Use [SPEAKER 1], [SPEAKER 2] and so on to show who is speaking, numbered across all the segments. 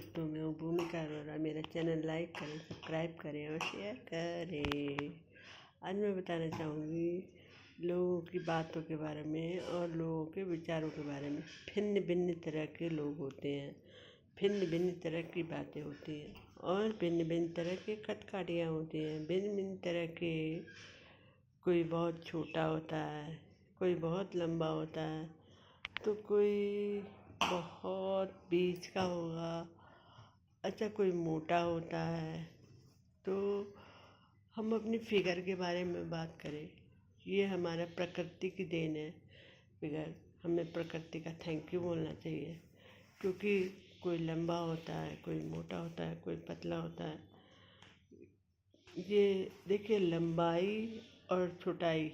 [SPEAKER 1] दोस्तों, मैं हूँ भूमिका अरोरा। मेरा चैनल लाइक करें, सब्सक्राइब करें और शेयर करें। आज मैं बताना चाहूँगी लोगों की बातों के बारे में और लोगों के विचारों के बारे में। भिन्न भिन्न तरह के लोग होते हैं, भिन्न भिन्न तरह की बातें होती हैं और भिन्न भिन्न तरह के खटखटियाँ होती हैं। भिन्न भिन्न तरह के, कोई बहुत छोटा होता है, कोई बहुत लंबा होता है, तो कोई बहुत बीच का होगा। अच्छा, कोई मोटा होता है। तो हम अपनी फिगर के बारे में बात करें, ये हमारा प्रकृति की देन है फिगर। हमें प्रकृति का थैंक यू बोलना चाहिए, क्योंकि कोई लंबा होता है, कोई मोटा होता है, कोई पतला होता है। ये देखिए, लंबाई और छोटाई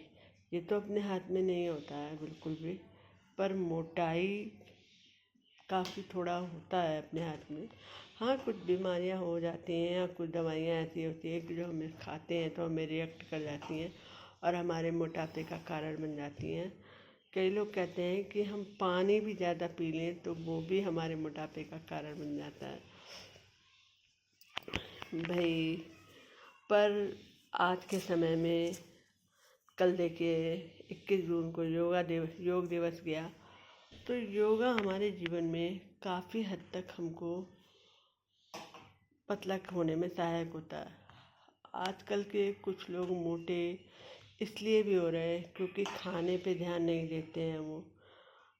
[SPEAKER 1] ये तो अपने हाथ में नहीं होता है बिल्कुल भी, पर मोटाई काफ़ी थोड़ा होता है अपने हाथ में। हाँ, कुछ बीमारियां हो जाती हैं या कुछ दवाइयाँ ऐसी होती हैं कि जो हमें खाते हैं तो हमें रिएक्ट कर जाती हैं और हमारे मोटापे का कारण बन जाती हैं। कई लोग कहते हैं कि हम पानी भी ज़्यादा पी लें तो वो भी हमारे मोटापे का कारण बन जाता है भाई। पर आज के समय में, कल देखिए 21 जून को योग दिवस गया, तो योगा हमारे जीवन में काफ़ी हद तक हमको पतला होने में सहायक होता है। आजकल के कुछ लोग मोटे इसलिए भी हो रहे हैं क्योंकि खाने पे ध्यान नहीं देते हैं। वो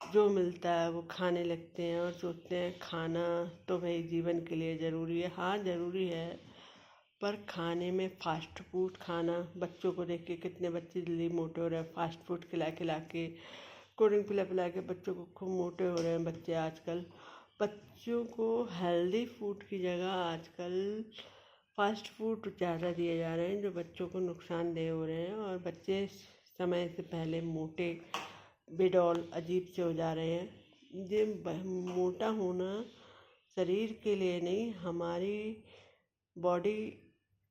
[SPEAKER 1] जो मिलता है वो खाने लगते हैं और सोचते हैं खाना तो भाई जीवन के लिए ज़रूरी है। हाँ, ज़रूरी है, पर खाने में फास्ट फूड खाना, बच्चों को देख के कितने बच्चे जल्दी मोटे हो रहे हैं। फास्ट फूड खिला खिला के, कोल्ड ड्रिंक पिला पिला के बच्चों को खूब मोटे हो रहे हैं बच्चे आजकल। बच्चों को हेल्दी फूड की जगह आजकल फास्ट फूड ज़्यादा दिए जा रहे हैं, जो बच्चों को नुकसानदेह हो रहे हैं और बच्चे समय से पहले मोटे बेडौल अजीब से हो जा रहे हैं। ये मोटा होना शरीर के लिए नहीं, हमारी बॉडी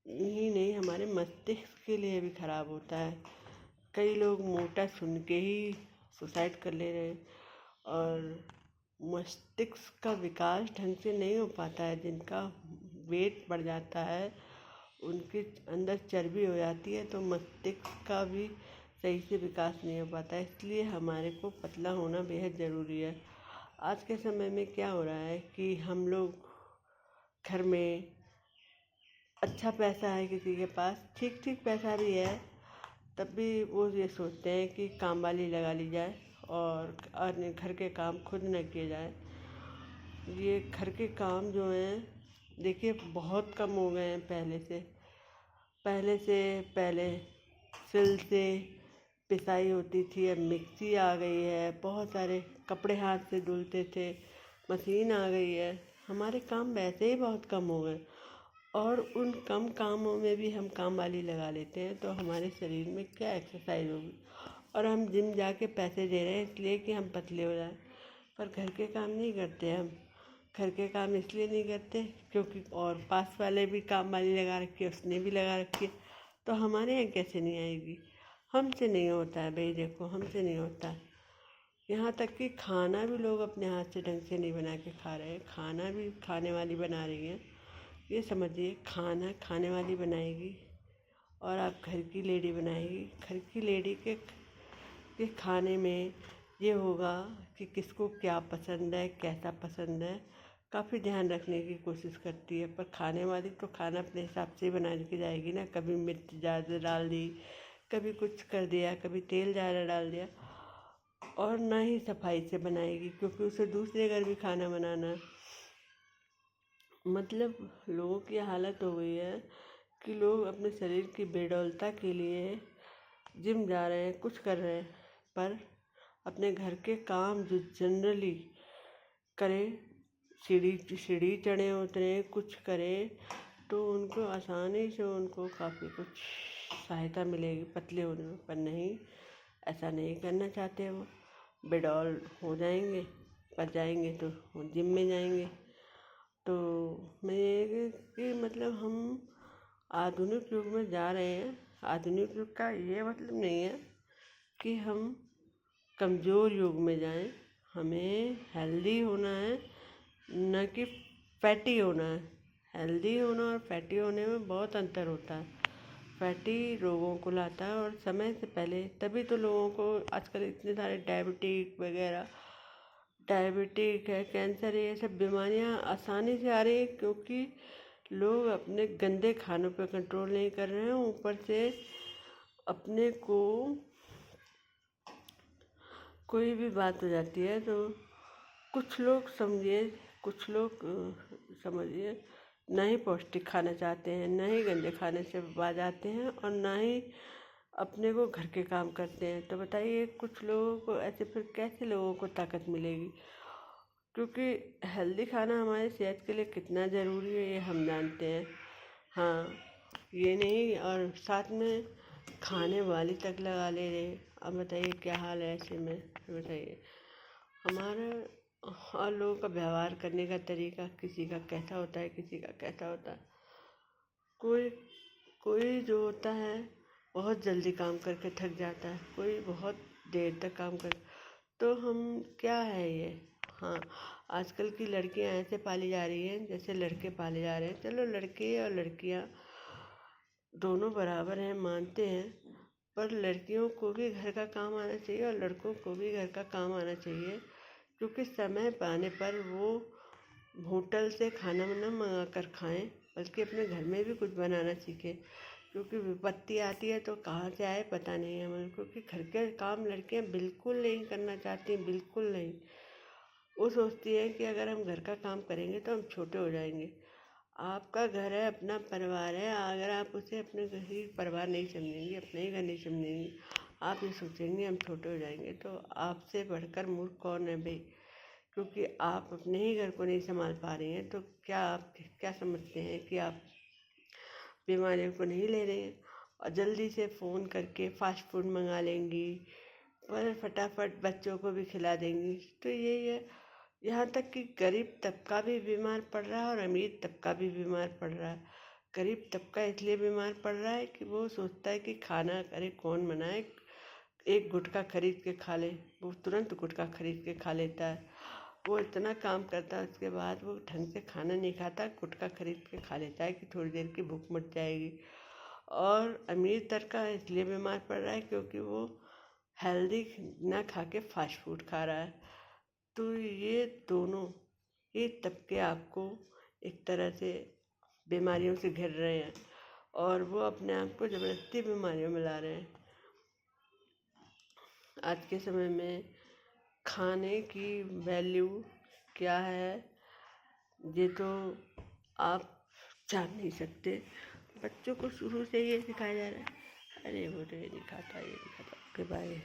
[SPEAKER 1] ही नहीं, हमारे मस्तिष्क के लिए भी खराब होता है। कई लोग मोटा सुन के ही सुसाइड कर ले रहे हैं और मस्तिष्क का विकास ढंग से नहीं हो पाता है। जिनका वेट बढ़ जाता है, उनके अंदर चर्बी हो जाती है, तो मस्तिष्क का भी सही से विकास नहीं हो पाता है। इसलिए हमारे को पतला होना बेहद ज़रूरी है। आज के समय में क्या हो रहा है कि हम लोग घर में, अच्छा पैसा है किसी के पास, ठीक ठीक पैसा भी है, तब भी वो ये सोचते हैं कि काम वाली लगा ली जाए और घर के काम खुद न किए जाए। ये घर के काम जो हैं, देखिए बहुत कम हो गए हैं पहले सिल से पिसाई होती थी, अब मिक्सी आ गई है। बहुत सारे कपड़े हाथ से धुलते थे, मशीन आ गई है। हमारे काम वैसे ही बहुत कम हो गए और उन कम कामों में भी हम काम वाली लगा लेते हैं, तो हमारे शरीर में क्या एक्सरसाइज होगी। और हम जिम जाके पैसे दे रहे हैं इसलिए कि हम पतले हो जाएं, पर घर के काम नहीं करते हम। घर के काम इसलिए नहीं करते क्योंकि और पास वाले भी काम वाली लगा रखी है, उसने भी लगा रखी है, तो हमारे यहाँ कैसे नहीं आएगी। हमसे नहीं होता है भाई, देखो हमसे नहीं होता है। यहाँ तक कि खाना भी लोग अपने हाथ से ढंग से नहीं बना के खा रहे हैं, खाना भी खाने वाली बना रही है। ये समझिए, खाना खाने वाली बनाएगी और आप घर की लेडी बनाएगी। घर की लेडी के खाने में ये होगा कि किसको क्या पसंद है, कैसा पसंद है, काफ़ी ध्यान रखने की कोशिश करती है। पर खाने वाली तो खाना अपने हिसाब से ही बना के जाएगी ना। कभी मिर्च ज़्यादा डाल दी, कभी कुछ कर दिया, कभी तेल ज़्यादा डाल दिया, और ना ही सफाई से बनाएगी, क्योंकि उसे दूसरे घर भी खाना बनाना है। मतलब लोगों की हालत हो गई है कि लोग अपने शरीर की बेडौलता के लिए जिम जा रहे हैं, कुछ कर रहे हैं, पर अपने घर के काम जो जनरली करें, सीढ़ी चढ़े उतरे कुछ करें, तो उनको आसानी से उनको काफ़ी कुछ सहायता मिलेगी पतले होने में। पर नहीं, ऐसा नहीं करना चाहते वो। बेडौल हो जाएंगे, पर जाएंगे तो जिम में जाएंगे। तो मैं ये कि मतलब हम आधुनिक युग में जा रहे हैं। आधुनिक युग का ये मतलब नहीं है कि हम कमज़ोर युग में जाएं। हमें हेल्दी होना है, न कि फैटी होना है। हेल्दी होना और फैटी होने में बहुत अंतर होता है। फैटी रोगों को लाता है और समय से पहले, तभी तो लोगों को आजकल इतने सारे डायबिटिक है, कैंसर है, ये सब बीमारियां आसानी से आ रही है क्योंकि लोग अपने गंदे खानों पर कंट्रोल नहीं कर रहे हैं। ऊपर से अपने को कोई भी बात हो जाती है तो कुछ लोग समझिए, कुछ लोग समझिए ना ही पौष्टिक खाना चाहते हैं, ना ही गंदे खाने से बाज आते हैं और ना ही अपने को घर के काम करते हैं। तो बताइए कुछ लोगों को ऐसे फिर कैसे लोगों को ताकत मिलेगी? क्योंकि हेल्दी खाना हमारी सेहत के लिए कितना ज़रूरी है ये हम जानते हैं। हाँ, ये नहीं और साथ में खाने वाली तक लगा ले रहे। अब बताइए क्या हाल है ऐसे में? बताइए हमारा और लोगों का व्यवहार करने का तरीका किसी का कैसा होता है, किसी का कैसा होता है। कोई कोई जो होता है बहुत जल्दी काम करके थक जाता है, कोई बहुत देर तक काम कर। तो हम क्या है ये? हाँ, आजकल की लड़कियां ऐसे पाली जा रही हैं जैसे लड़के पाले जा रहे हैं। चलो लड़के और लड़कियां दोनों बराबर हैं, मानते हैं, पर लड़कियों को भी घर का काम आना चाहिए और लड़कों को भी घर का काम आना चाहिए। क्योंकि समय पाने पर वो होटल से खाना वाना मंगा कर खाएं, बल्कि अपने घर में भी कुछ बनाना सीखें। क्योंकि विपत्ति आती है तो कहाँ से आए पता नहीं है हमें। क्योंकि घर के काम लड़कियां बिल्कुल नहीं करना चाहती, बिल्कुल नहीं। वो सोचती है कि अगर हम घर का काम करेंगे तो हम छोटे हो जाएंगे। आपका घर है, अपना परिवार है, अगर आप उसे अपने घर ही परिवार नहीं समझेंगे, अपने ही घर नहीं समझेंगे, आप ये सोचेंगे हम छोटे हो जाएंगे, तो आपसे बढ़कर मूर्ख कौन है भाई? क्योंकि आप अपने ही घर को नहीं संभाल पा रही हैं तो क्या आप क्या समझते हैं कि आप बीमारियों को नहीं ले रहे हैं और जल्दी से फ़ोन करके फास्ट फूड मंगा लेंगी और फटाफट बच्चों को भी खिला देंगी। तो यही है, यहाँ तक कि गरीब तबका भी बीमार पड़ रहा है और अमीर तबका भी बीमार पड़ रहा है। गरीब तबका इसलिए बीमार पड़ रहा है कि वो सोचता है कि खाना अरे कौन बनाए, एक गुटखा खरीद के खा ले। वो तुरंत गुटखा खरीद के खा लेता है। वो इतना काम करता है उसके बाद वो ढंग से खाना नहीं खाता, गुटखा खरीद के खा लेता है कि थोड़ी देर की भूख मिट जाएगी। और अमीर तबका इसलिए बीमार पड़ रहा है क्योंकि वो हेल्दी ना खा के फास्ट फूड खा रहा है। तो ये दोनों ये तबके आपको एक तरह से बीमारियों से घिर रहे हैं और वो अपने आप को ज़बरदस्ती बीमारियों में ला रहे हैं। आज के समय में खाने की वैल्यू क्या है ये तो आप जान नहीं सकते। बच्चों को शुरू से ये सिखाया जा रहा है, अरे वो तो ये नहीं खाता, ये नहीं खाता। Okay bye.